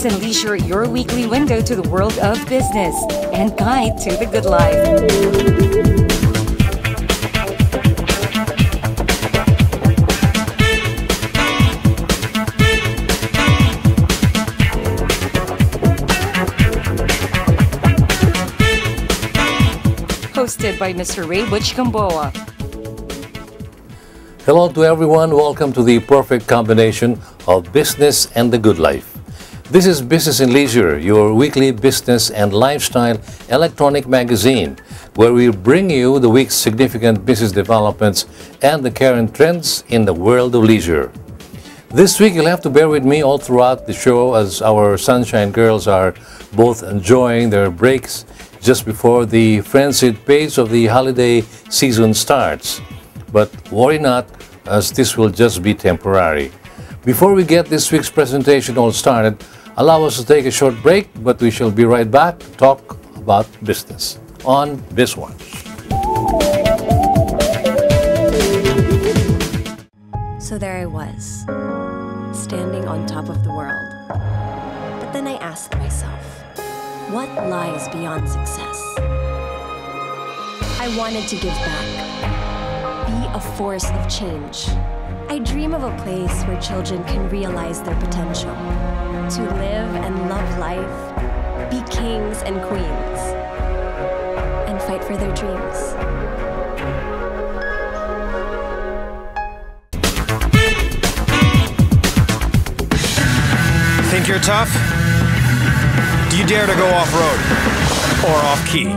Business and Leisure, your weekly window to the world of business and guide to the good life. Hosted by Mr. Ray Butch Gamboa. Hello to everyone. Welcome to the perfect combination of business and the good life. This is Business and Leisure, your weekly business and lifestyle electronic magazine, where we bring you the week's significant business developments and the current trends in the world of leisure. This week, you'll have to bear with me all throughout the show as our Sunshine Girls are both enjoying their breaks just before the frenzied pace of the holiday season starts. But worry not, as this will just be temporary. Before we get this week's presentation all started, allow us to take a short break, but we shall be right back to talk about business on BizWatch. So there I was, standing on top of the world. But then I asked myself, what lies beyond success? I wanted to give back, be a force of change. I dream of a place where children can realize their potential, to live and love life, be kings and queens, and fight for their dreams. Think you're tough? Do you dare to go off-road or off-key?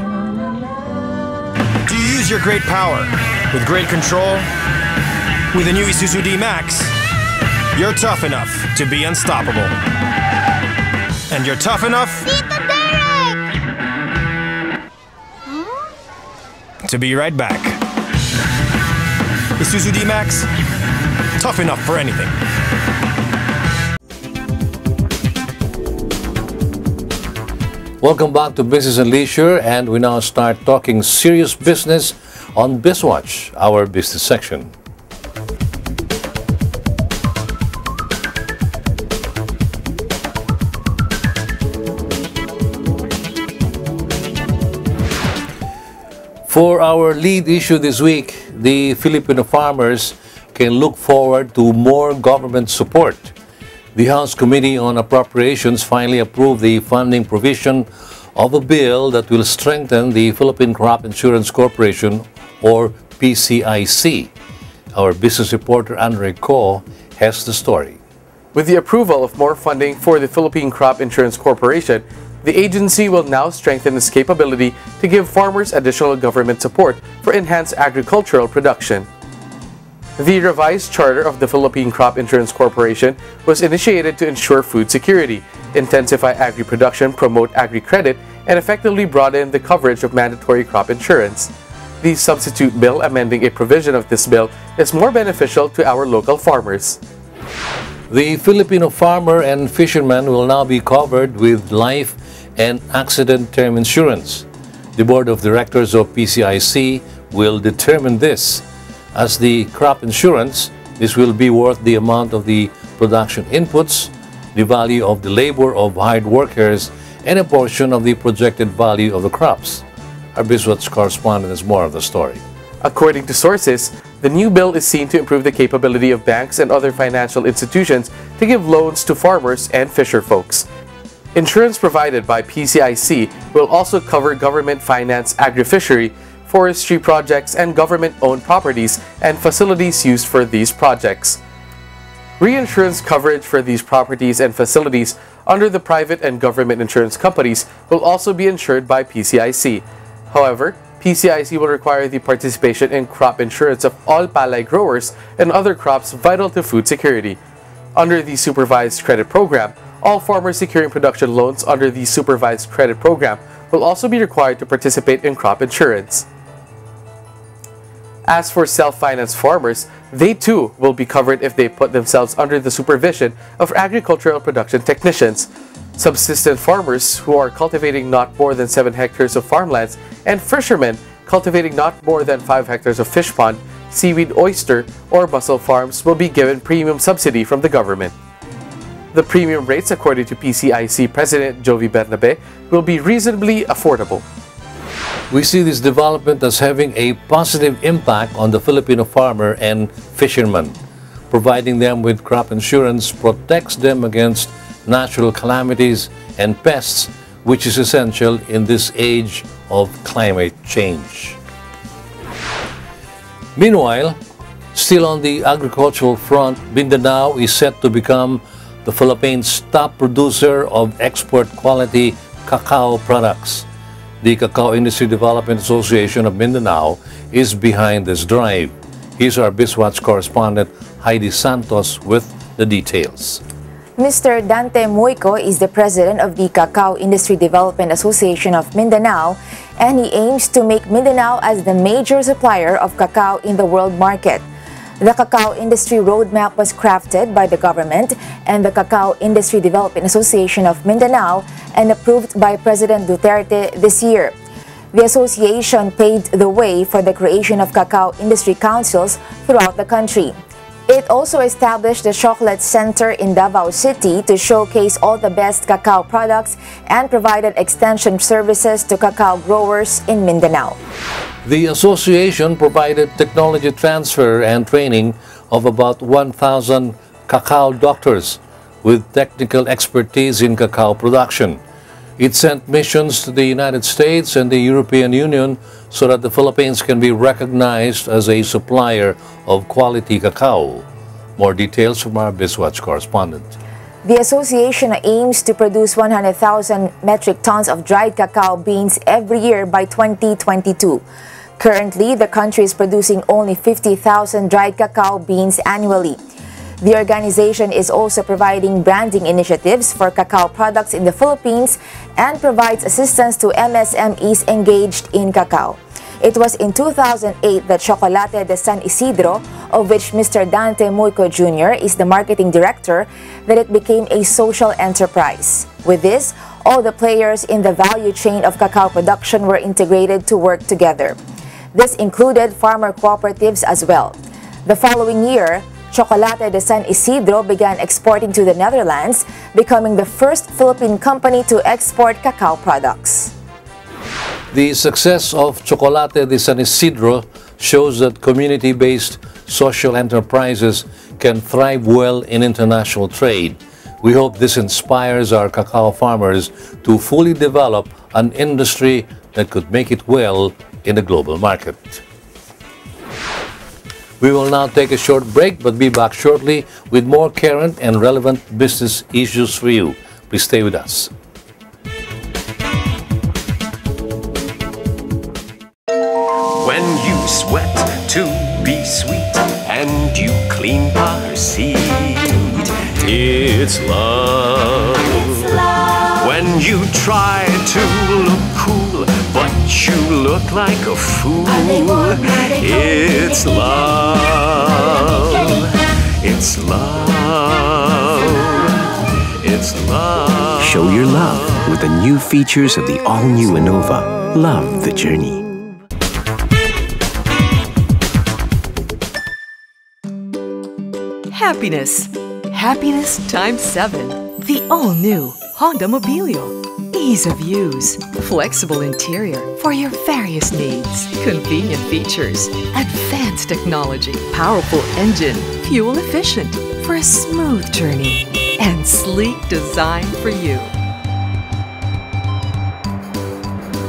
Do you use your great power with great control? With the new Isuzu D-Max, you're tough enough to be unstoppable. And you're tough enough to be right back. Isuzu D-Max, tough enough for anything. Welcome back to Business and Leisure, and we now start talking serious business on BizWatch, our business section. For our lead issue this week, the Filipino farmers can look forward to more government support. The House Committee on Appropriations finally approved the funding provision of a bill that will strengthen the Philippine Crop Insurance Corporation, or PCIC. Our business reporter Andre Ko has the story. With the approval of more funding for the Philippine Crop Insurance Corporation, the agency will now strengthen its capability to give farmers additional government support for enhanced agricultural production. The revised charter of the Philippine Crop Insurance Corporation was initiated to ensure food security, intensify agri-production, promote agri-credit, and effectively broaden the coverage of mandatory crop insurance. The substitute bill amending a provision of this bill is more beneficial to our local farmers. The Filipino farmer and fisherman will now be covered with life and accident term insurance. The Board of Directors of PCIC will determine this. As the crop insurance, this will be worth the amount of the production inputs, the value of the labor of hired workers, and a portion of the projected value of the crops. Our BizWatch correspondent has more of the story. According to sources, the new bill is seen to improve the capability of banks and other financial institutions to give loans to farmers and fisher folks. Insurance provided by PCIC will also cover government-financed agri-fishery, forestry projects, and government-owned properties and facilities used for these projects. Reinsurance coverage for these properties and facilities under the private and government insurance companies will also be insured by PCIC. However, PCIC will require the participation in crop insurance of all palay growers and other crops vital to food security. Under the Supervised Credit Program, all farmers securing production loans under the Supervised Credit Program will also be required to participate in crop insurance. As for self-financed farmers, they too will be covered if they put themselves under the supervision of agricultural production technicians. Subsistence farmers who are cultivating not more than 7 hectares of farmlands and fishermen cultivating not more than 5 hectares of fish pond, seaweed, oyster, or mussel farms will be given premium subsidy from the government. The premium rates, according to PCIC President Jovi Bernabe, will be reasonably affordable. We see this development as having a positive impact on the Filipino farmer and fisherman. Providing them with crop insurance protects them against natural calamities and pests, which is essential in this age of climate change. Meanwhile, still on the agricultural front, Mindanao is set to become the Philippines' top producer of export quality cacao products. The Cacao Industry Development Association of Mindanao is behind this drive. Here's our BizWatch correspondent Heidi Santos with the details. Mr. Dante Moico is the president of the Cacao Industry Development Association of Mindanao, and he aims to make Mindanao as the major supplier of cacao in the world market. The Cacao Industry Roadmap was crafted by the government and the Cacao Industry Development Association of Mindanao and approved by President Duterte this year. The association paved the way for the creation of cacao industry councils throughout the country. It also established the Chocolate Center in Davao City to showcase all the best cacao products and provided extension services to cacao growers in Mindanao. The association provided technology transfer and training of about 1,000 cacao doctors with technical expertise in cacao production. It sent missions to the United States and the European Union so that the Philippines can be recognized as a supplier of quality cacao. More details from our BizWatch correspondent. The association aims to produce 100,000 metric tons of dried cacao beans every year by 2022. Currently, the country is producing only 50,000 dried cacao beans annually. The organization is also providing branding initiatives for cacao products in the Philippines and provides assistance to MSMEs engaged in cacao. It was in 2008 that Chocolate de San Isidro, of which Mr. Dante Moico Jr. is the marketing director, that it became a social enterprise. With this, all the players in the value chain of cacao production were integrated to work together. This included farmer cooperatives as well. The following year, Chocolate de San Isidro began exporting to the Netherlands, becoming the first Philippine company to export cacao products. The success of Chocolate de San Isidro shows that community-based social enterprises can thrive well in international trade. We hope this inspires our cacao farmers to fully develop an industry that could make it well in the global market. We will now take a short break, but be back shortly with more current and relevant business issues for you. Please stay with us. When you sweat to be sweet and you clean bar seat, it's love. When you try to look cool, but you look like a fool, it's love. It's love. It's love. Show your love with the new features of the all-new Innova. Love the journey. Happiness. Happiness times 7. The all-new Honda Mobilio. Ease of use, flexible interior for your various needs, convenient features, advanced technology, powerful engine, fuel efficient for a smooth journey, and sleek design for you.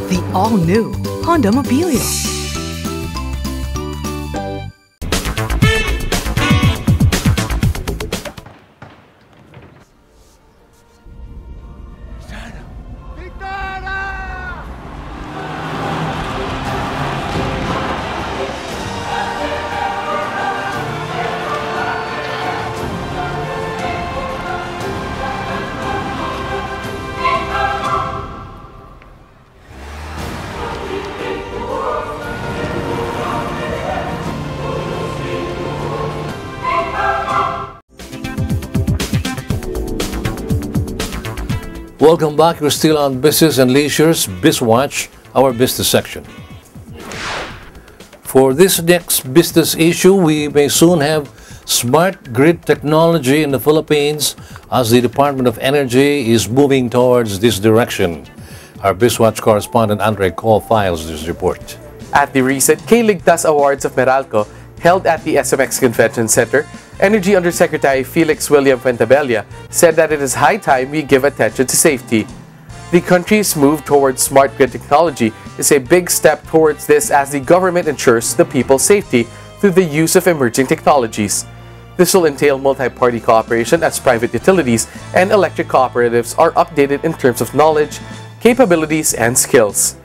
The all-new Honda Mobilio. Welcome back. We're still on Business and Leisure's BizWatch, our business section. For this next business issue, we may soon have smart grid technology in the Philippines as the Department of Energy is moving towards this direction. Our BizWatch correspondent Andre Cole files this report. At the recent K-Ligtas Awards of Meralco, held at the SMX Convention Center, Energy Undersecretary Felix William Fuentabella said that it is high time we give attention to safety. The country's move towards smart grid technology is a big step towards this as the government ensures the people's safety through the use of emerging technologies. This will entail multi-party cooperation as private utilities and electric cooperatives are updated in terms of knowledge, capabilities, and skills.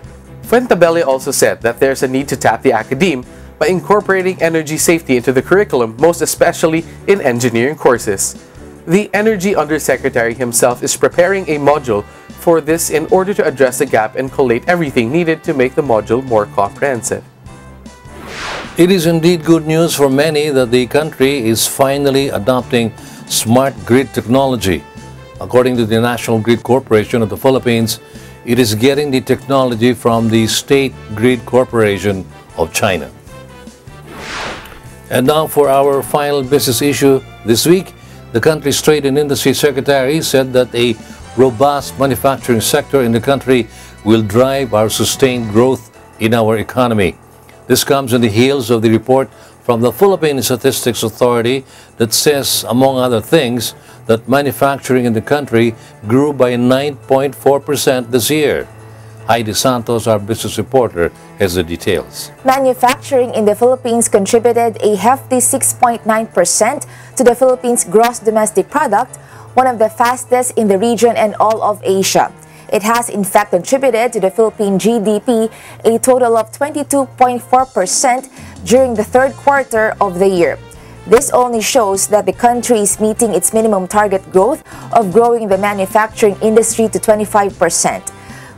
Fuentabella also said that there's a need to tap the academe by incorporating energy safety into the curriculum, most especially in engineering courses. The Energy Undersecretary himself is preparing a module for this in order to address the gap and collate everything needed to make the module more comprehensive. It is indeed good news for many that the country is finally adopting smart grid technology. According to the National Grid Corporation of the Philippines, it is getting the technology from the State Grid Corporation of China. And now for our final business issue this week, the country's Trade and Industry Secretary said that a robust manufacturing sector in the country will drive our sustained growth in our economy. This comes on the heels of the report from the Philippine Statistics Authority that says, among other things, that manufacturing in the country grew by 9.4% this year. Heidi Santos, our business reporter, has the details. Manufacturing in the Philippines contributed a hefty 6.9% to the Philippines' gross domestic product, one of the fastest in the region and all of Asia. It has in fact contributed to the Philippine GDP a total of 22.4% during the third quarter of the year. This only shows that the country is meeting its minimum target growth of growing the manufacturing industry to 25%.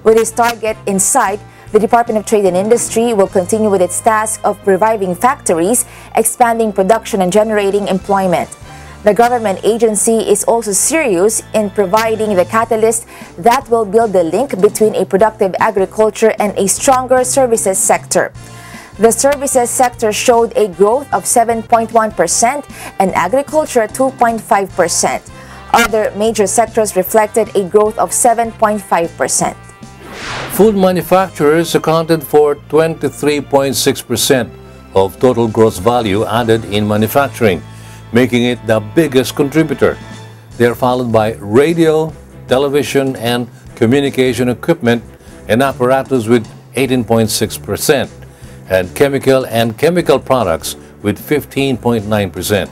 With this target in sight, the Department of Trade and Industry will continue with its task of reviving factories, expanding production and generating employment. The government agency is also serious in providing the catalyst that will build the link between a productive agriculture and a stronger services sector. The services sector showed a growth of 7.1% and agriculture 2.5%. Other major sectors reflected a growth of 7.5%. Food manufacturers accounted for 23.6% of total gross value added in manufacturing, making it the biggest contributor. They are followed by radio, television, and communication equipment and apparatus with 18.6%, and chemical products with 15.9%.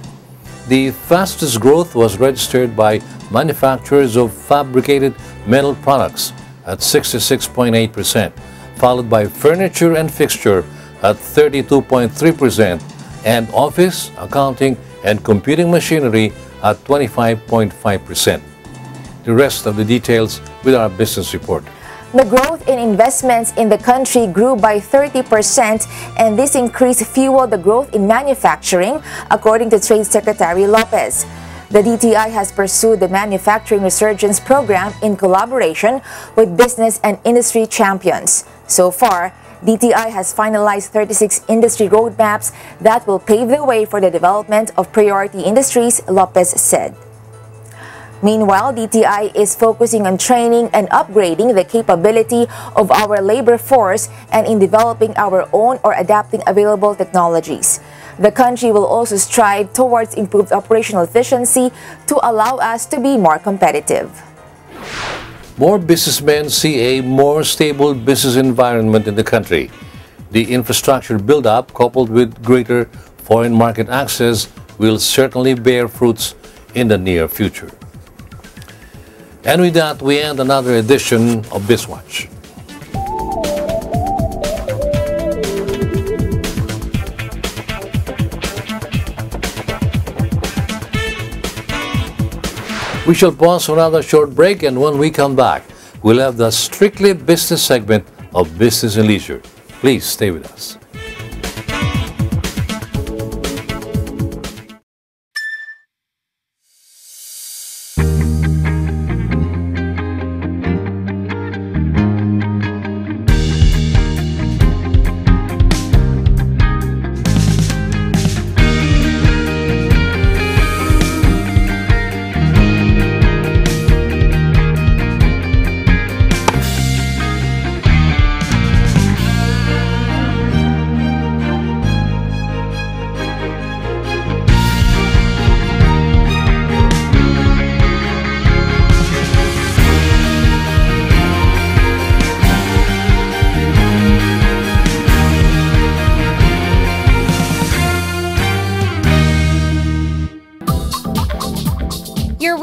The fastest growth was registered by manufacturers of fabricated metal products at 66.8%, followed by furniture and fixture at 32.3%, and office, accounting, and computing machinery at 25.5%. The rest of the details with our business report. The growth in investments in the country grew by 30%, and this increase fueled the growth in manufacturing, according to Trade Secretary Lopez. The DTI has pursued the Manufacturing Resurgence Program in collaboration with business and industry champions. So far, DTI has finalized 36 industry roadmaps that will pave the way for the development of priority industries, Lopez said. Meanwhile, DTI is focusing on training and upgrading the capability of our labor force and in developing our own or adapting available technologies. The country will also strive towards improved operational efficiency to allow us to be more competitive. More businessmen see a more stable business environment in the country. The infrastructure build-up, coupled with greater foreign market access, will certainly bear fruits in the near future. And with that, we end another edition of BizWatch. We shall pause for another short break, and when we come back, we'll have the Strictly Business segment of Business and Leisure. Please stay with us.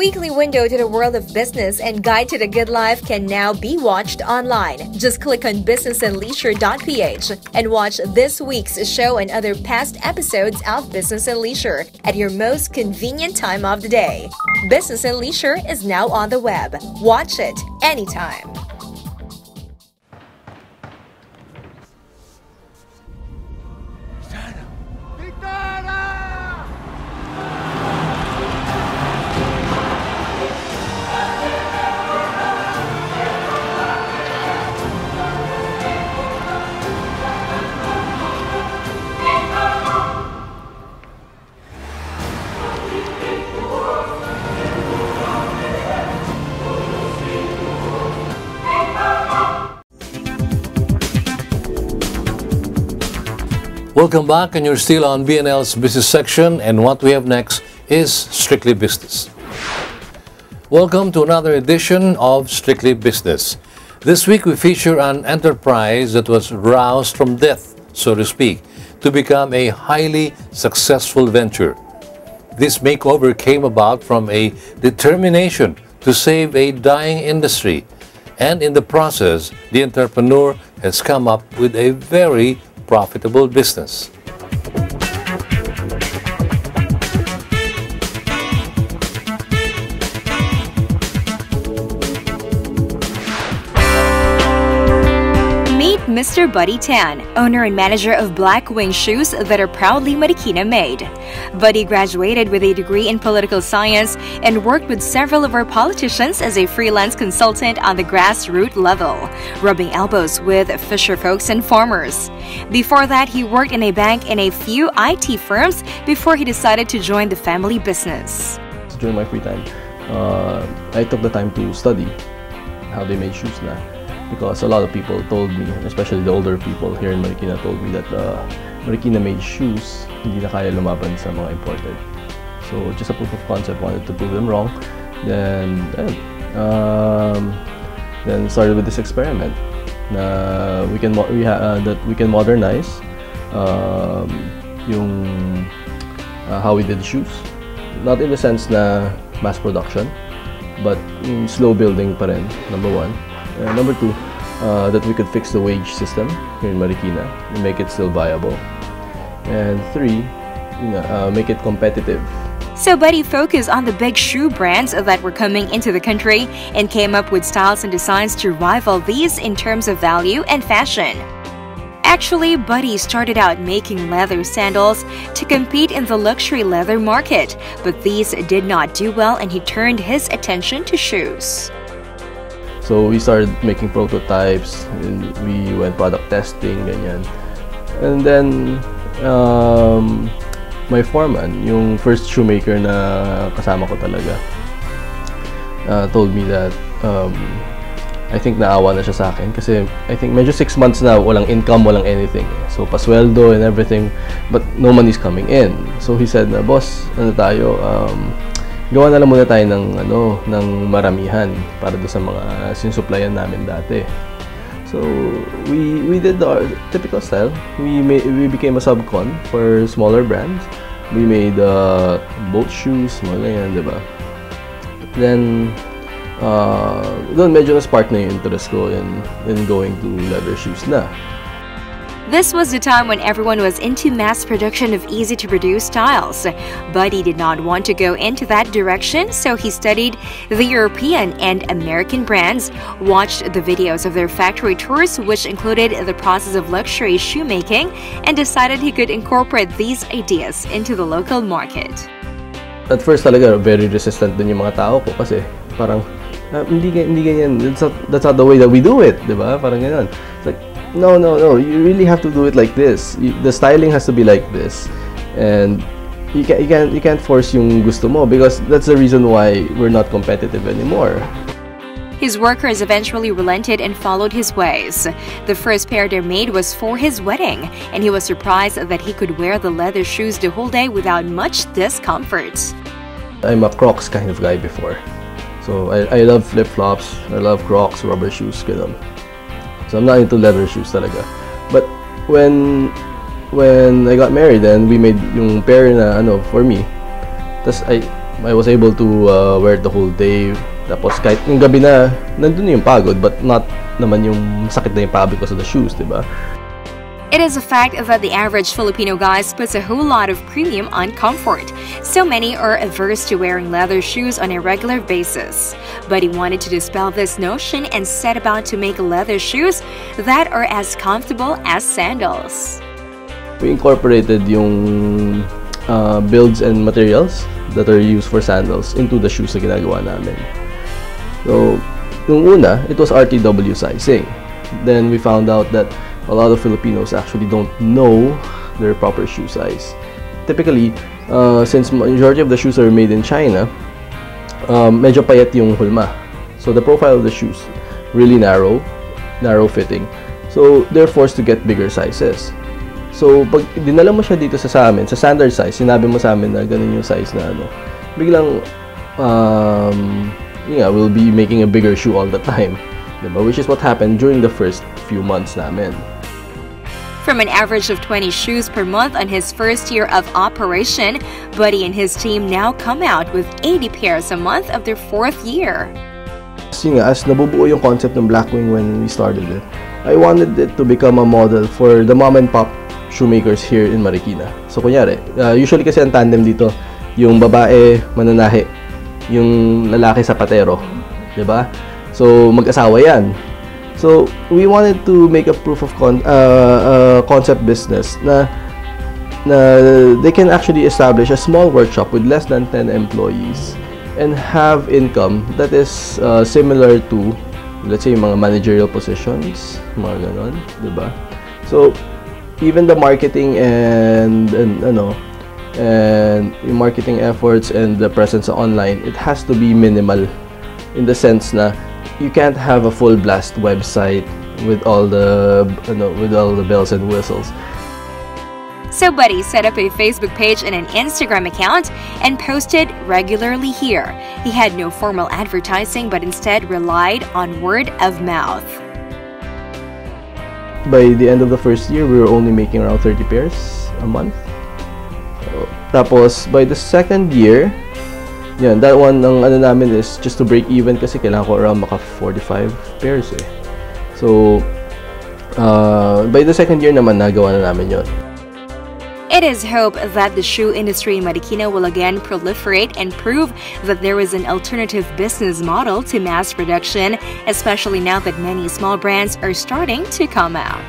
weekly window to the world of business and guide to the good life can now be watched online. Just click on businessandleisure.ph and watch this week's show and other past episodes of Business and Leisure at your most convenient time of the day. Business and Leisure is now on the web. Watch it anytime. Welcome back, and you're still on BNL's business section, and what we have next is Strictly Business. Welcome to another edition of Strictly Business. This week we feature an enterprise that was roused from death, so to speak, to become a highly successful venture. This makeover came about from a determination to save a dying industry, and in the process, the entrepreneur has come up with a very profitable business. Meet Mr. Buddy Tan, owner and manager of Black Wing Shoes that are proudly Marikina made. Buddy graduated with a degree in political science and worked with several of our politicians as a freelance consultant on the grassroots level, rubbing elbows with fisher folks and farmers. Before that, he worked in a bank and a few IT firms before he decided to join the family business. During my free time, I took the time to study how they made shoes na. Because a lot of people told me, especially the older people here in Marikina, told me that Marikina made shoes hindi na kaya lumaban sa mga imported. So just a proof of concept, wanted to prove them wrong. Then started with this experiment that we can modernize how we did shoes. Not in the sense na mass production, but slow building pa rin, number one. Number two, that we could fix the wage system here in Marikina and make it still viable. And three, make it competitive. So Buddy focused on the big shoe brands that were coming into the country and came up with styles and designs to rival these in terms of value and fashion. Actually, Buddy started out making leather sandals to compete in the luxury leather market, but these did not do well and he turned his attention to shoes. So we started making prototypes, and we went product testing, ganyan. And then my foreman, yung first shoemaker na kasama ko talaga, told me that I think naawa na siya sa akin kasi I think medyo 6 months na walang income, walang anything. So pasweldo and everything, but no money's coming in. So he said, boss, ano tayo, gawa na lang muna tayo ng maramihan para do sa mga sinsuplayan namin dati. So we did our typical style. We became a subcon for smaller brands. We made boat shoes, mga ganyan, diba? Then doon medyo na-spark na yung interest ko in going to leather shoes na. This was the time when everyone was into mass production of easy-to-produce styles. Buddy did not want to go into that direction, so he studied the European and American brands, watched the videos of their factory tours, which included the process of luxury shoemaking, and decided he could incorporate these ideas into the local market. At first talaga, very resistant din yung mga tao ko kasi parang, hindi ganyan, that's not the way that we do it, diba? Parang ganyan. It's like, no, you really have to do it like this. The styling has to be like this, and you can't force yung gusto mo, because that's the reason why we're not competitive anymore. His workers eventually relented and followed his ways. The first pair they made was for his wedding, and he was surprised that he could wear the leather shoes the whole day without much discomfort. I'm a Crocs kind of guy before, so I love flip-flops, I love Crocs, rubber shoes, ganun. So I'm not into leather shoes talaga. But when I got married, then we made yung pair na for me. Tas I was able to wear it the whole day. Tapos kahit yung gabi na, nandun yung pagod, but not naman yung sakit na yung pagod because of the shoes, diba? It is a fact that the average Filipino guy puts a whole lot of premium on comfort. So many are averse to wearing leather shoes on a regular basis. But he wanted to dispel this notion and set about to make leather shoes that are as comfortable as sandals. We incorporated yung builds and materials that are used for sandals into the shoes na ginagawa namin. So, nung una, it was RTW sizing. Then we found out that a lot of Filipinos actually don't know their proper shoe size. Typically, since majority of the shoes are made in China, medyo payat yung hulma. So the profile of the shoes really narrow fitting. So they're forced to get bigger sizes. So pag dinala mo siya dito sa amin, sa standard size, sinabi mo sa amin na ganun yung size na ano, biglang we'll be making a bigger shoe all the time. Diba? Which is what happened during the first few months namin. From an average of 20 shoes per month on his first year of operation, Buddy and his team now come out with 80 pairs a month of their 4th year. As nabubuo yung concept ng Blackwing when we started it, I wanted it to become a model for the mom and pop shoemakers here in Marikina. So kunyari, usually kasi ang tandem dito, yung babae mananahe, yung lalaki sapatero, diba? So mag-asawa yan. So we wanted to make a proof of concept business na they can actually establish a small workshop with less than 10 employees and have income that is similar to, let's say, mga managerial positions, mga ganon, diba? So even the marketing and yung marketing efforts and the presence online, it has to be minimal in the sense na you can't have a full blast website with all the bells and whistles. So Buddy set up a Facebook page and an Instagram account and posted regularly here. He had no formal advertising but instead relied on word of mouth. By the end of the first year, we were only making around 30 pairs a month. Tapos by the second year, yan, that one, ang ano namin is just to break even kasi kailangan ko around maka 45 pairs eh. So, by the second year naman, nagawa na namin yun. It is hoped that the shoe industry in Marikina will again proliferate and prove that there is an alternative business model to mass production, especially now that many small brands are starting to come out.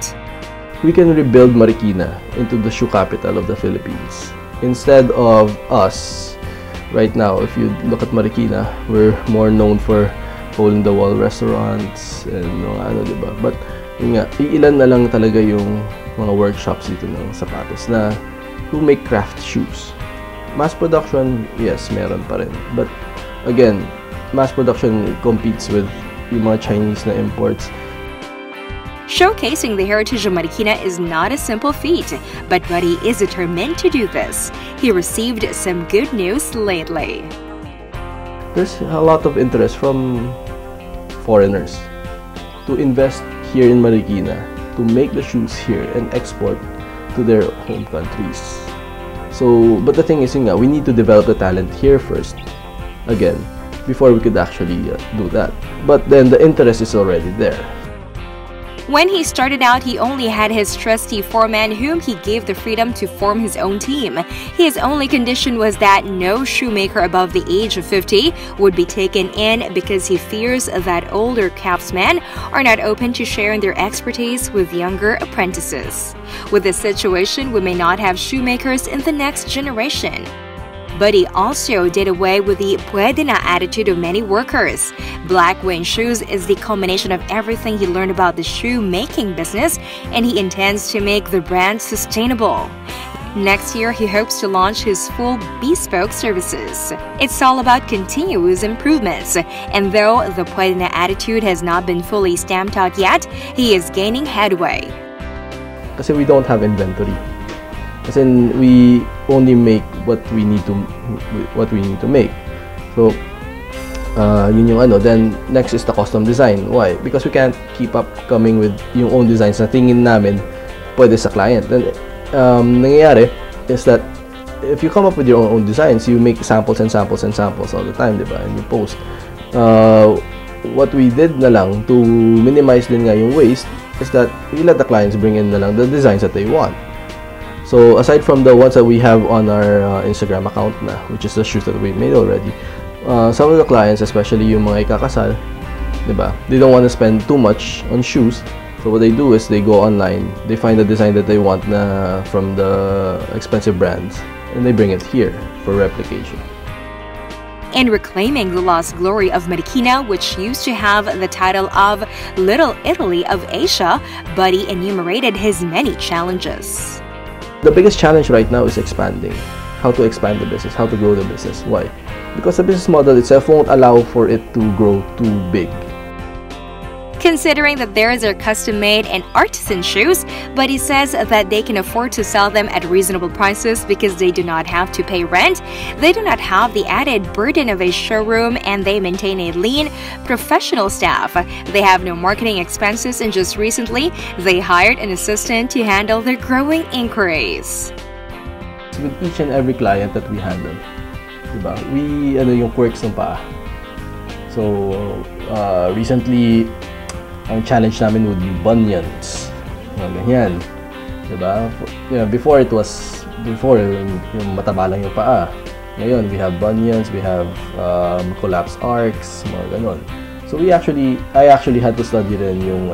We can rebuild Marikina into the shoe capital of the Philippines. Instead of us, right now, if you look at Marikina, we're more known for hole-in-the-wall restaurants and ano, diba? But yun nga, ilan na lang talaga yung mga workshops dito ng sapatos na who make craft shoes. Mass production, yes, meron pa rin. But again, mass production competes with yung mga Chinese na imports. Showcasing the heritage of Marikina is not a simple feat, but Buddy is determined to do this. He received some good news lately. There's a lot of interest from foreigners to invest here in Marikina, to make the shoes here and export to their home countries. So, but the thing is, we need to develop the talent here first, again, before we could actually do that. But then the interest is already there. When he started out, he only had his trusty foreman whom he gave the freedom to form his own team. His only condition was that no shoemaker above the age of 50 would be taken in because he fears that older craftsmen are not open to sharing their expertise with younger apprentices. With this situation, we may not have shoemakers in the next generation. Buddy also did away with the "puede na" attitude of many workers. Blackwing Shoes is the culmination of everything he learned about the shoe-making business, and he intends to make the brand sustainable. Next year, he hopes to launch his full bespoke services. It's all about continuous improvements, and though the "puede na" attitude has not been fully stamped out yet, he is gaining headway. Kasi we don't have inventory. As in, we only make what we need to make. So, yun yung ano. Then, next is the custom design. Why? Because we can't keep up coming with yung own designs na tingin namin pwede sa client. Then, nangyayari is that if you come up with your own designs, you make samples and samples and samples all the time, diba? And you post. What we did na lang to minimize din nga yung waste is that we let the clients bring in na lang the designs that they want. So aside from the ones that we have on our Instagram account na, which is the shoes that we made already, some of the clients, especially yung mga ikakasal, diba? They don't want to spend too much on shoes. So what they do is they go online, they find the design that they want na from the expensive brands, and they bring it here for replication. And reclaiming the lost glory of Marikina, which used to have the title of Little Italy of Asia, Buddy enumerated his many challenges. The biggest challenge right now is expanding. How to expand the business, how to grow the business. Why? Because the business model itself won't allow for it to grow too big. Considering that theirs are custom-made and artisan shoes, but he says that they can afford to sell them at reasonable prices because they do not have to pay rent, they do not have the added burden of a showroom, and they maintain a lean, professional staff. They have no marketing expenses, and just recently, they hired an assistant to handle their growing inquiries. With each and every client that we handle, diba? We, yung quirks ng paa. So, recently, ang challenge namin would be bunions. Ganyan. Diba? Before yung mataba lang yung paa. Ngayon, we have bunions, we have collapsed arcs, mga ganon. So I actually had to study rin yung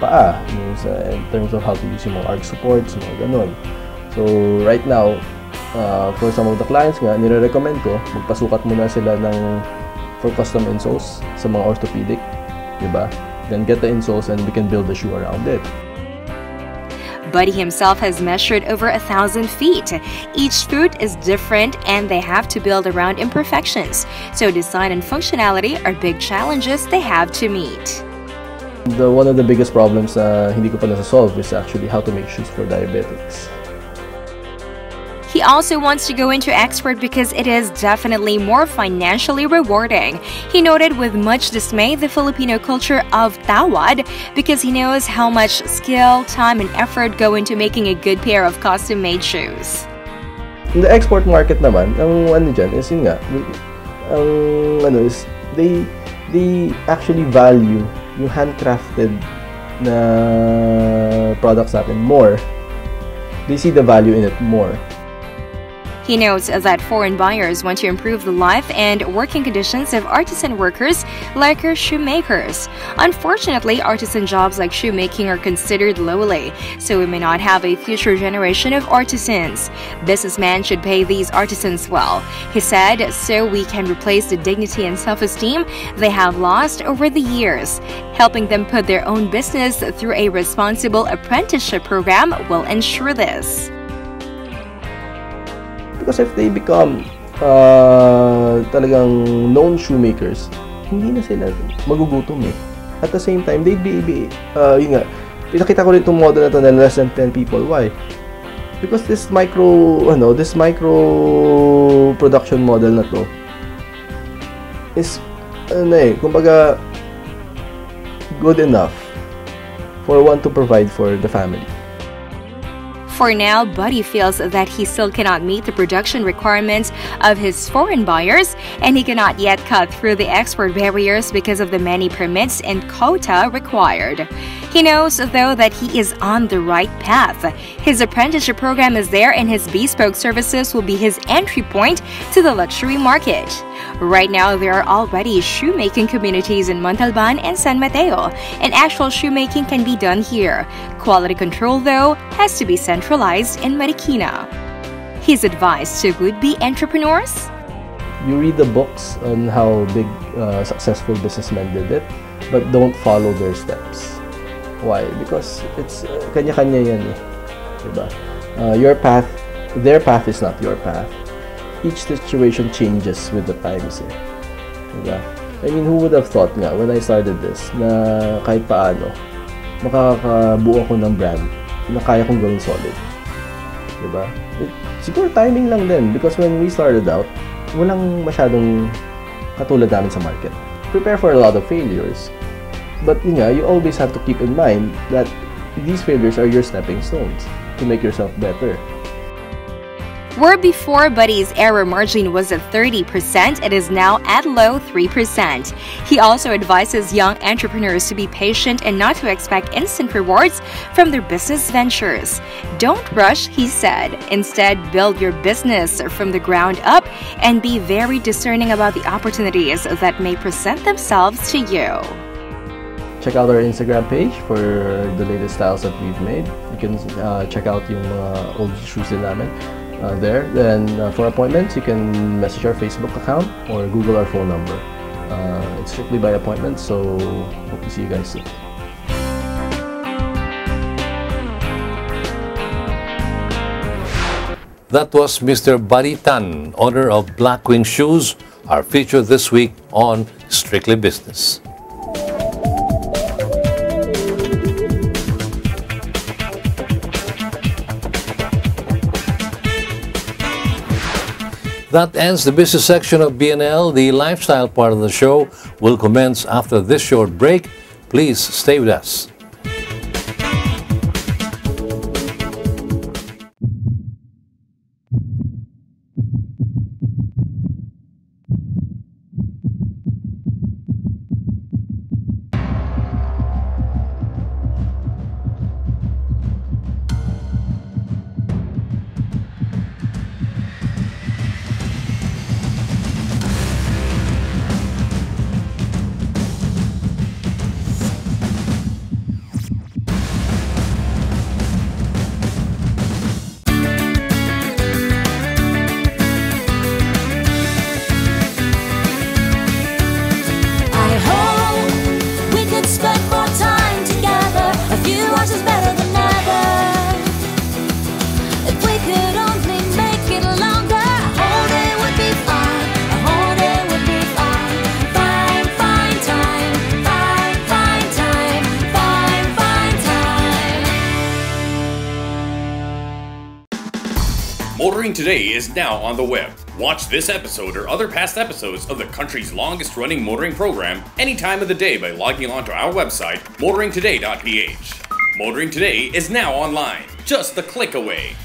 paa, in terms of how to use yung mga arc supports, mga ganon. So right now, for some of the clients nga, nire-recommend ko, magpasukat muna sila for custom insoles sa mga orthopedic, diba? Then get the insoles and we can build the shoe around it. Buddy himself has measured over 1,000 feet. Each foot is different and they have to build around imperfections. So design and functionality are big challenges they have to meet. One of the biggest problems na hindi ko pa nasa-solve is actually how to make shoes for diabetics. He also wants to go into export because it is definitely more financially rewarding. He noted with much dismay the Filipino culture of tawad because he knows how much skill, time, and effort go into making a good pair of custom-made shoes. In the export market naman, ang dyan is yun nga, they actually value yung handcrafted na products natin more. They see the value in it more. He notes that foreign buyers want to improve the life and working conditions of artisan workers like shoemakers. Unfortunately, artisan jobs like shoemaking are considered lowly, so we may not have a future generation of artisans. Businessmen should pay these artisans well, he said, so we can replace the dignity and self-esteem they have lost over the years. Helping them put their own business through a responsible apprenticeship program will ensure this. Because if they become talagang known shoemakers, hindi na sila magugutom eh. At the same time, they'd be yun nga, pinakita ko rin itong model na ito na less than 10 people. Why? Because this micro production model na to is kumbaga good enough for one to provide for the family. For now, Buddy feels that he still cannot meet the production requirements of his foreign buyers, and he cannot yet cut through the export barriers because of the many permits and quota required. He knows, though, that he is on the right path. His apprenticeship program is there, and his bespoke services will be his entry point to the luxury market. Right now, there are already shoemaking communities in Montalban and San Mateo, and actual shoemaking can be done here. Quality control, though, has to be centralized in Marikina. His advice to would-be entrepreneurs? You read the books on how big successful businessmen did it, but don't follow their steps. Why? Because it's kanya-kanya yan eh. Diba? Their path is not your path. Each situation changes with the times eh. Diba? I mean, who would have thought nga when I started this na kahit paano makakabuo ako ng brand na kaya kong gawin solid. Diba? Siguro timing lang din because when we started out, walang masyadong katulad namin sa market. Prepare for a lot of failures. But you always have to keep in mind that these failures are your stepping stones to make yourself better. Where before Buddy's error margin was at 30%, it is now at low 3%. He also advises young entrepreneurs to be patient and not to expect instant rewards from their business ventures. Don't rush, he said. Instead, build your business from the ground up and be very discerning about the opportunities that may present themselves to you. Check out our Instagram page for the latest styles that we've made. You can check out yung old shoes din namin there. Then for appointments, you can message our Facebook account or Google our phone number. It's strictly by appointment, so hope to see you guys soon. That was Mr. Buddy Tan, owner of Black Wing Shoes, our feature this week on Strictly Business. That ends the business section of BNL. The lifestyle part of the show will commence after this short break. Please stay with us. Motoring Today is now on the web. Watch this episode or other past episodes of the country's longest running motoring program any time of the day by logging on to our website, motoringtoday.ph. Motoring Today is now online, just a click away.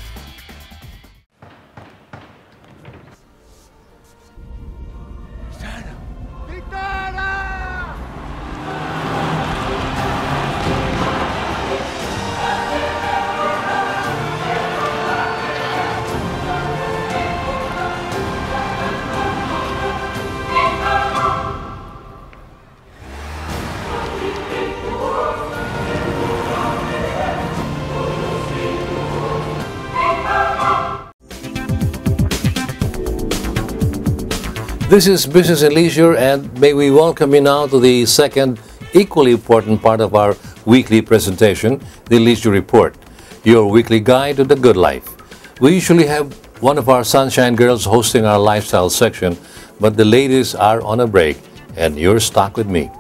This is Business and Leisure, and may we welcome you now to the second, equally important part of our weekly presentation, the Leisure Report, your weekly guide to the good life. We usually have one of our Sunshine Girls hosting our lifestyle section, but the ladies are on a break, and you're stuck with me.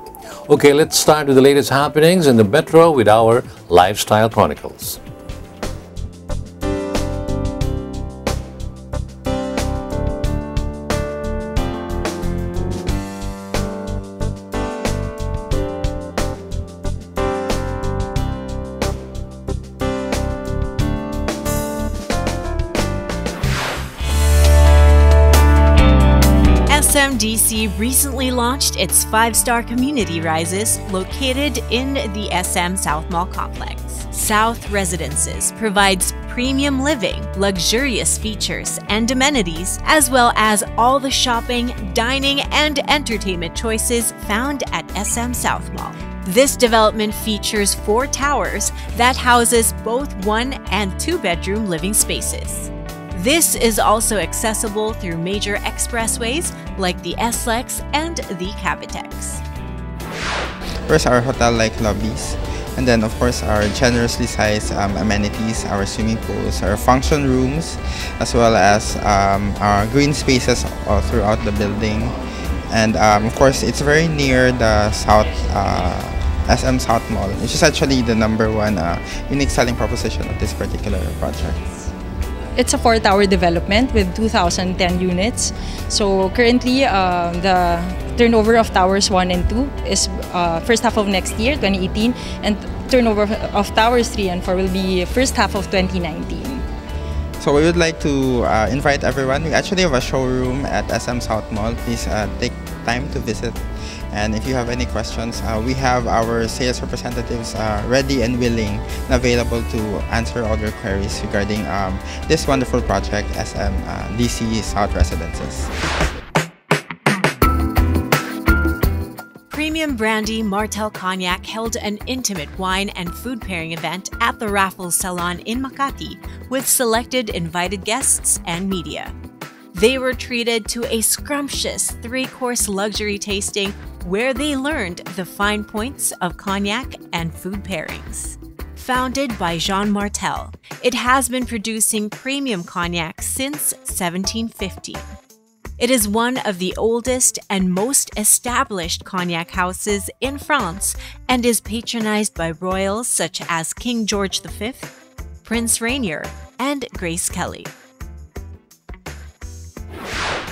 Okay, let's start with the latest happenings in the Metro with our Lifestyle Chronicles. SMDC recently launched its 5-star community rises located in the SM South Mall complex. South Residences provides premium living, luxurious features, and amenities, as well as all the shopping, dining, and entertainment choices found at SM South Mall. This development features 4 towers that houses both 1- and 2-bedroom living spaces. This is also accessible through major expressways like the SLEX and the Cavitex. First, our hotel-like lobbies, and then of course our generously sized amenities, our swimming pools, our function rooms, as well as our green spaces all throughout the building. And of course, it's very near the SM South Mall, which is actually the #1 unique selling proposition of this particular project. It's a 4-tower development with 2,010 units. So currently, the turnover of towers 1 and 2 is first half of next year, 2018, and turnover of towers 3 and 4 will be first half of 2019. So we would like to invite everyone. We actually have a showroom at SM South Mall. Please take time to visit. And if you have any questions, we have our sales representatives ready and willing and available to answer all your queries regarding this wonderful project, SM DC South Residences. Premium brandy Martell Cognac held an intimate wine and food pairing event at the Raffles Salon in Makati with selected invited guests and media. They were treated to a scrumptious 3-course luxury tasting where they learned the fine points of cognac and food pairings. Founded by Jean Martell, it has been producing premium cognac since 1750. It is one of the oldest and most established cognac houses in France and is patronized by royals such as King George V, Prince Rainier, and Grace Kelly.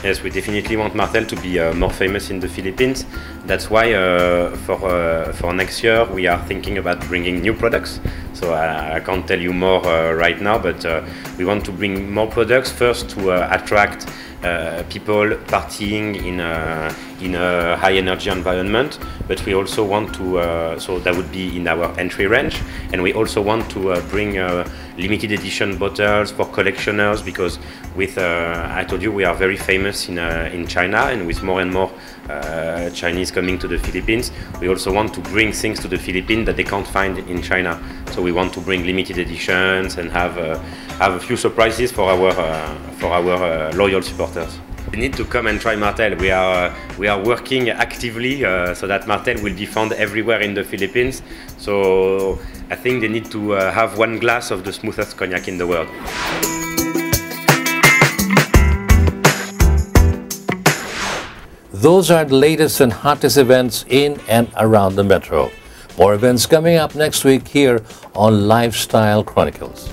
Yes, we definitely want Martell to be more famous in the Philippines. That's why for next year we are thinking about bringing new products. So I can't tell you more right now, but we want to bring more products first to attract people partying in a high energy environment, but we also want to, so that would be in our entry range, and we also want to bring limited edition bottles for collectioners, because with, I told you, we are very famous in China, and with more and more Chinese coming to the Philippines, we also want to bring things to the Philippines that they can't find in China. So we want to bring limited editions and have a few surprises for our loyal supporters. They need to come and try Martell. We are working actively so that Martell will be found everywhere in the Philippines. So I think they need to have one glass of the smoothest cognac in the world. Those are the latest and hottest events in and around the metro. More events coming up next week here on Lifestyle Chronicles.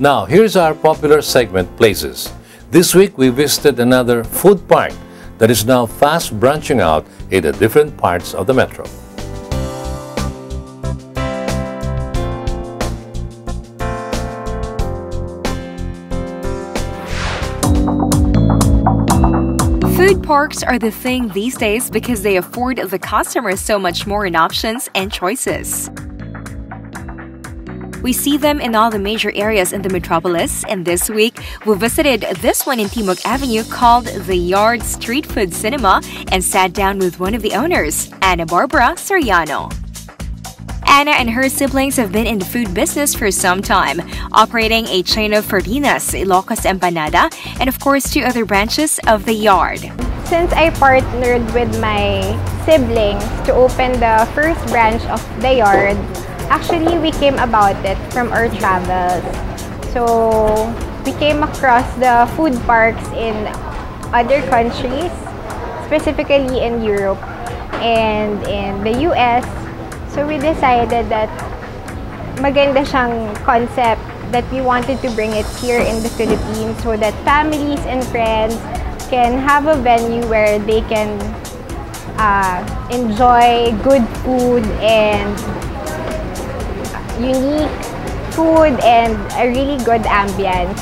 Now, here's our popular segment, Places. This week, we visited another food park that is now fast branching out in the different parts of the metro. Food parks are the thing these days because they afford the customers so much more in options and choices. We see them in all the major areas in the metropolis, and this week we visited this one in Timog Avenue called The Yard Street Food Cinema and sat down with one of the owners, Ana Barbara Soriano. Ana and her siblings have been in the food business for some time, operating a chain of Farina's, Ilocos Empanada, and of course 2 other branches of The Yard. Since I partnered with my siblings to open the first branch of The Yard, actually, we came about it from our travels. So, we came across the food parks in other countries, specifically in Europe and in the US. So, we decided that maganda siyang concept that we wanted to bring it here in the Philippines so that families and friends can have a venue where they can enjoy good food and unique food and a really good ambience.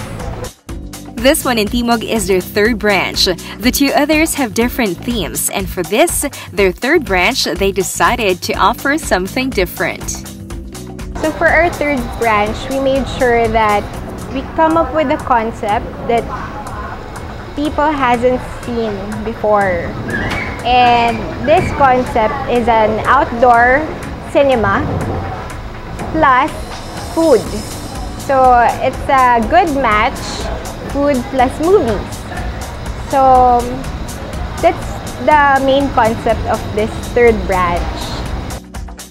This one in Timog is their 3rd branch. The 2 others have different themes, and for this, their 3rd branch, they decided to offer something different. So for our 3rd branch, we made sure that we come up with a concept that people hasn't seen before. And this concept is an outdoor cinema plus food. So it's a good match, food plus movies. So that's the main concept of this 3rd branch.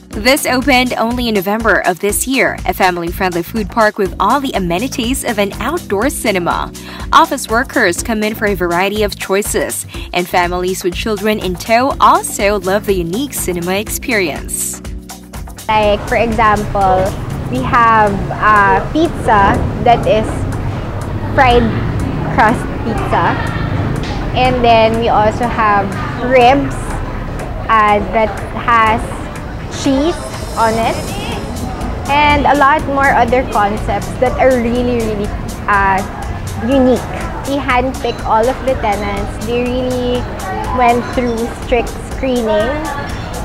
This opened only in November of this year, a family-friendly food park with all the amenities of an outdoor cinema. Office workers come in for a variety of choices, and families with children in tow also love the unique cinema experience. Like, for example, We have pizza that is fried crust pizza. And then we also have ribs that has cheese on it. And a lot more other concepts that are really unique. We handpicked all of the tenants. They really went through strict screening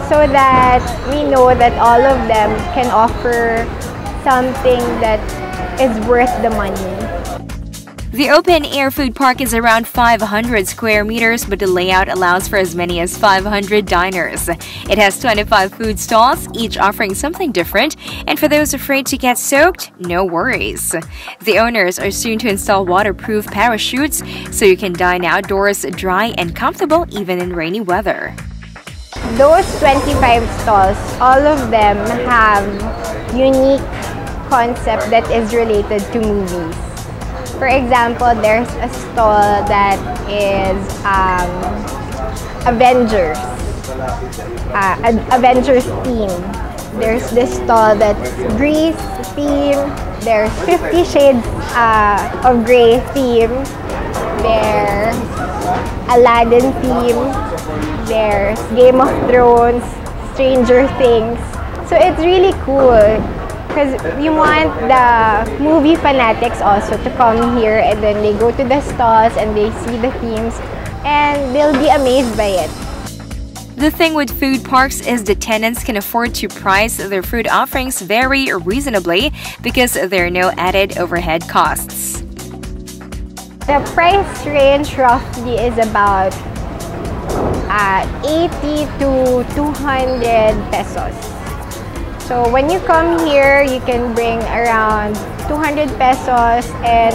so that we know that all of them can offer something that is worth the money. The open-air food park is around 500 square meters, but the layout allows for as many as 500 diners. It has 25 food stalls, each offering something different, and for those afraid to get soaked, no worries. The owners are soon to install waterproof parachutes, so you can dine outdoors, dry and comfortable even in rainy weather. Those 25 stalls, all of them have unique concept that is related to movies. For example, there's a stall that is Avengers theme. There's this stall that's Grease theme. There's 50 Shades of Grey theme. There's Aladdin theme. There's Game of Thrones, Stranger Things. So it's really cool. Because we want the movie fanatics also to come here and then they go to the stalls and they see the themes and they'll be amazed by it. The thing with food parks is the tenants can afford to price their food offerings very reasonably because there are no added overhead costs. The price range roughly is about 80 to 200 pesos. So when you come here, you can bring around 200 pesos and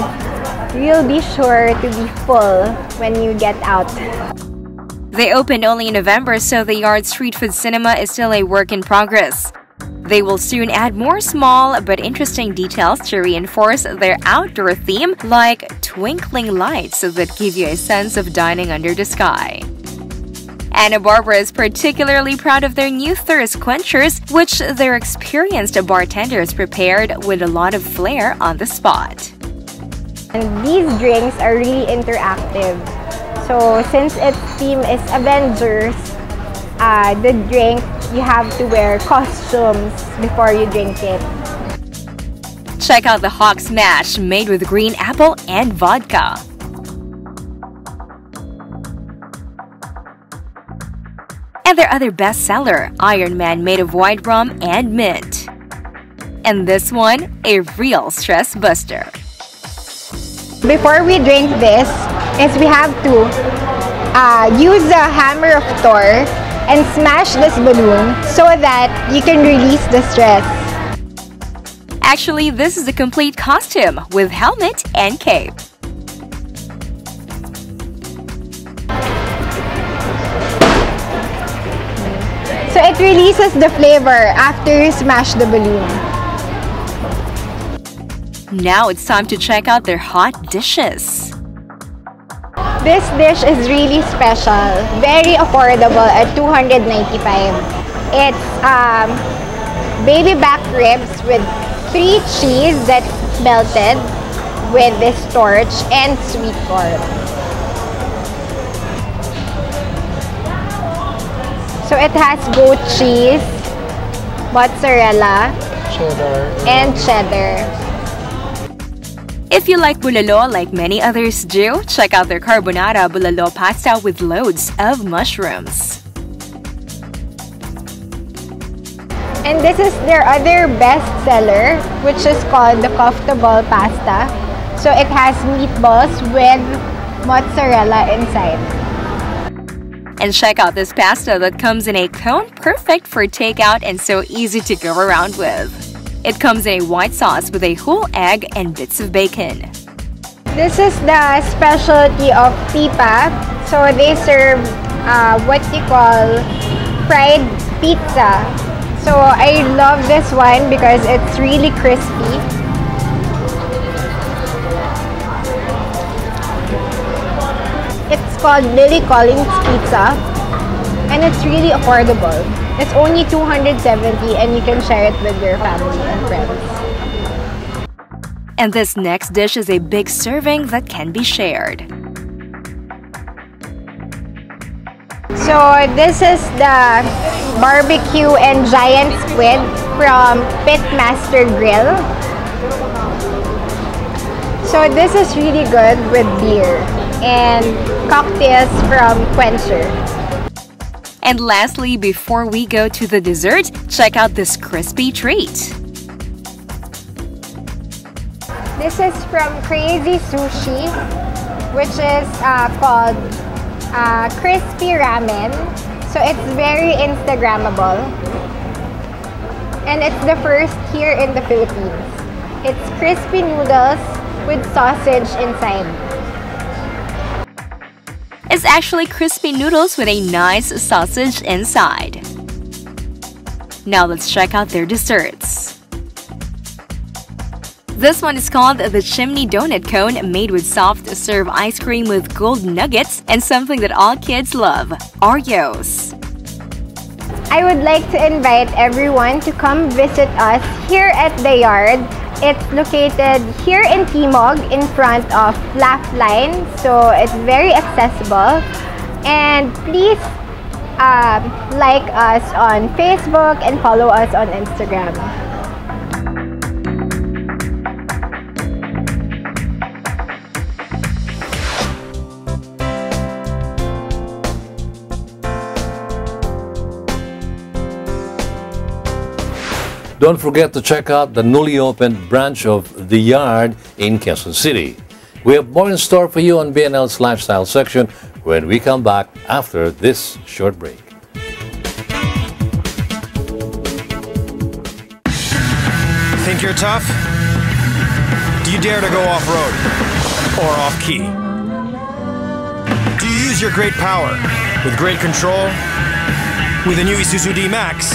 you'll be sure to be full when you get out. They opened only in November, so the Yard Street Food Cinema is still a work in progress. They will soon add more small but interesting details to reinforce their outdoor theme, like twinkling lights that give you a sense of dining under the sky. Anna Barbara is particularly proud of their new thirst quenchers, which their experienced bartenders prepared with a lot of flair on the spot. And these drinks are really interactive. So since its theme is Avengers, the drink, you have to wear costumes before you drink it. Check out the Hawk Smash, made with green apple and vodka. And their other bestseller, Iron Man, made of white rum and mint. And this one, a real stress buster. Before we drink this, we have to use the hammer of Thor and smash this balloon so that you can release the stress. Actually, this is a complete costume with helmet and cape. So it releases the flavor after you smash the balloon. Now it's time to check out their hot dishes. This dish is really special, very affordable at 295. It's baby back ribs with 3 cheese that's melted with this torch and sweet corn. So it has goat cheese, mozzarella, and cheddar. If you like bulalo like many others do, check out their carbonara bulalo pasta with loads of mushrooms. And this is their other best seller, which is called the Comfortable pasta. So it has meatballs with mozzarella inside. And check out this pasta that comes in a cone, perfect for takeout and so easy to go around with. It comes in a white sauce with a whole egg and bits of bacon. This is the specialty of Pipa. So they serve what you call fried pizza. So I love this one because it's really crispy. It's called Lily Collins Pizza and it's really affordable. It's only 270 and you can share it with your family and friends. And this next dish is a big serving that can be shared. So this is the barbecue and giant squid from Pitmaster Grill. So this is really good with beer and cocktails from Quencher. And lastly, before we go to the dessert, check out this crispy treat. This is from Crazy Sushi, which is called crispy ramen. So it's very Instagrammable. And it's the first here in the Philippines. It's crispy noodles with sausage inside. It's actually crispy noodles with a nice sausage inside. Now let's check out their desserts. This one is called the Chimney Donut Cone, made with soft serve ice cream with gold nuggets and something that all kids love, Oreos. I would like to invite everyone to come visit us here at The Yard. It's located here in Timog in front of Laugh Line, so it's very accessible. And please like us on Facebook and follow us on Instagram. Don't forget to check out the newly opened branch of The Yard in Quezon City. We have more in store for you on BNL's Lifestyle section when we come back after this short break. Think you're tough? Do you dare to go off-road or off-key? Do you use your great power with great control? With the new Isuzu D-Max,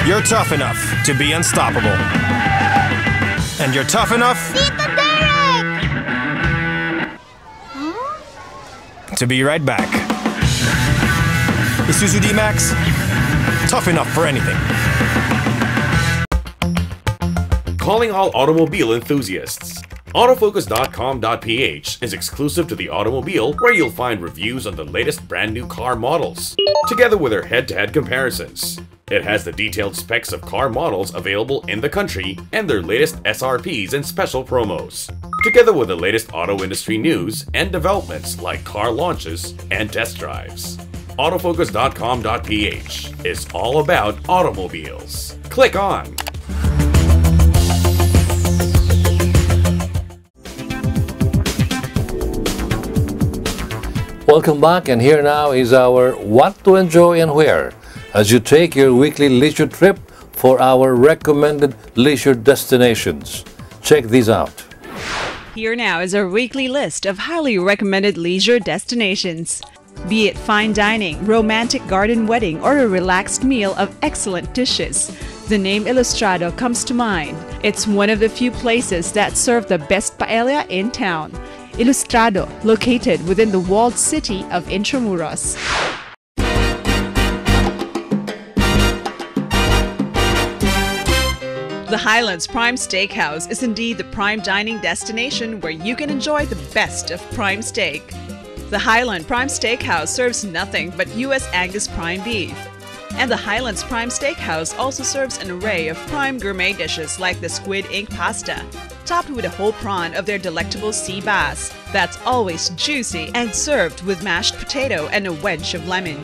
you're tough enough to be unstoppable. And you're tough enough to be right back. Isuzu D-Max, tough enough for anything. Calling all automobile enthusiasts. Autofocus.com.ph is exclusive to the automobile, where you'll find reviews on the latest brand new car models, together with their head-to-head comparisons. It has the detailed specs of car models available in the country and their latest SRPs and special promos, together with the latest auto industry news and developments like car launches and test drives. Autofocus.com.ph is all about automobiles. Click on. Welcome back, and here now is our What to Enjoy and Where as you take your weekly leisure trip for our recommended leisure destinations. Check these out. Here now is our weekly list of highly recommended leisure destinations. Be it fine dining, romantic garden wedding, or a relaxed meal of excellent dishes, the name Ilustrado comes to mind. It's one of the few places that serve the best paella in town. Ilustrado, located within the walled city of Intramuros. The Highlands Prime Steakhouse is indeed the prime dining destination where you can enjoy the best of prime steak. The Highland Prime Steakhouse serves nothing but U.S. Angus prime beef. And the Highlands Prime Steakhouse also serves an array of prime gourmet dishes like the squid ink pasta, topped with a whole prawn of their delectable sea bass that's always juicy and served with mashed potato and a wedge of lemon.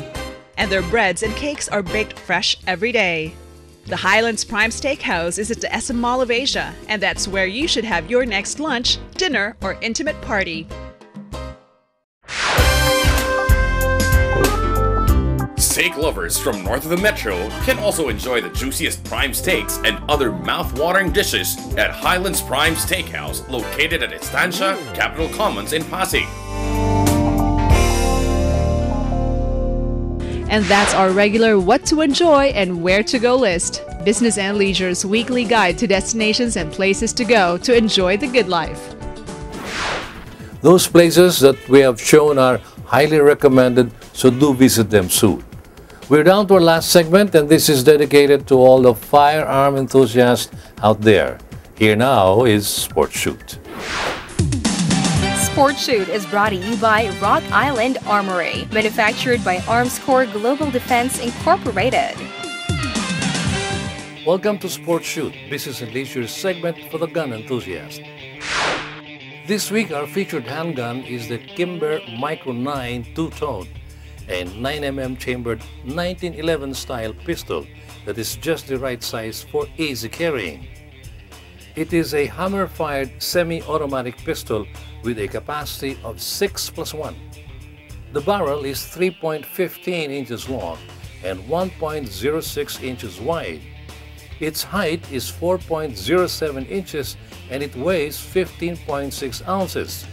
And their breads and cakes are baked fresh every day. The Highlands Prime Steakhouse is at the SM Mall of Asia, and that's where you should have your next lunch, dinner, or intimate party. Steak lovers from north of the metro can also enjoy the juiciest prime steaks and other mouth-watering dishes at Highlands Prime Steakhouse, located at Estancia, Capitol Commons in Pasig. And that's our regular What to Enjoy and Where to Go list. Business and Leisure's weekly guide to destinations and places to go to enjoy the good life. Those places that we have shown are highly recommended, so do visit them soon. We're down to our last segment, and this is dedicated to all the firearm enthusiasts out there. Here now is Sports Shoot. Sports Shoot is brought to you by Rock Island Armory, manufactured by Armscore Global Defense Incorporated. Welcome to Sports Shoot, business and leisure segment for the gun enthusiast. This week, our featured handgun is the Kimber Micro 9 two-tone and 9mm chambered 1911 style pistol that is just the right size for easy carrying. It is a hammer-fired semi-automatic pistol with a capacity of 6+1. The barrel is 3.15 inches long and 1.06 inches wide. Its height is 4.07 inches and it weighs 15.6 ounces.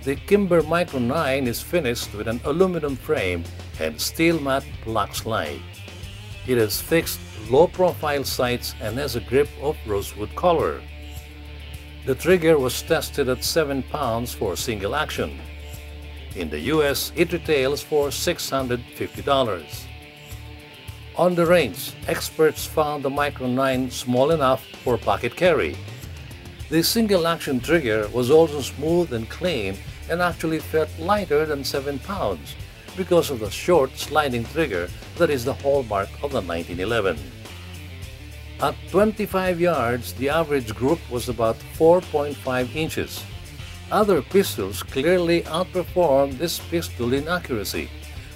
The Kimber Micro 9 is finished with an aluminum frame and steel matte black slide. It has fixed low-profile sights and has a grip of rosewood color. The trigger was tested at 7 pounds for single action. In the US, it retails for $650. On the range, experts found the Micro 9 small enough for pocket carry. The single-action trigger was also smooth and clean and actually felt lighter than 7 pounds because of the short sliding trigger that is the hallmark of the 1911. At 25 yards, the average group was about 4.5 inches. Other pistols clearly outperformed this pistol in accuracy,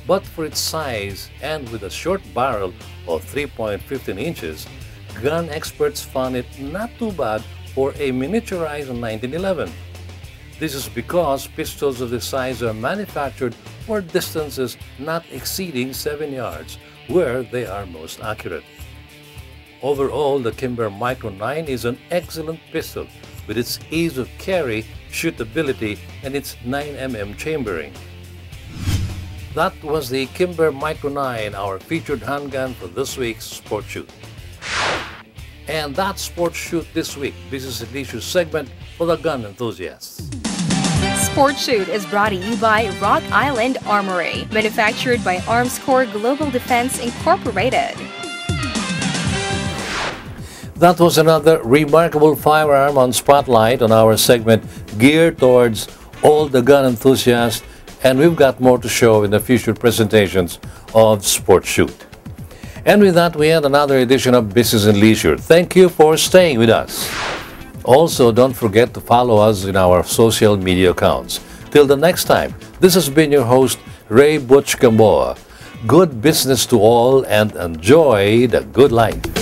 but for its size and with a short barrel of 3.15 inches, gun experts found it not too bad for a miniaturized 1911. This is because pistols of this size are manufactured for distances not exceeding 7 yards, where they are most accurate. Overall, the Kimber Micro 9 is an excellent pistol with its ease of carry, shootability, and its 9mm chambering. That was the Kimber Micro 9, our featured handgun for this week's Sports Shoot. And that's Sports Shoot this week, business and leisure segment for the gun enthusiasts. Sports Shoot is brought to you by Rock Island Armory, manufactured by Armscore Global Defense Incorporated. That was another remarkable firearm on Spotlight on our segment geared towards all the gun enthusiasts, and we've got more to show in the future presentations of Sports Shoot. And with that, we end another edition of Business and Leisure. Thank you for staying with us. Also, don't forget to follow us in our social media accounts. Till the next time, this has been your host, Ray Butch Gamboa. Good business to all and enjoy the good life.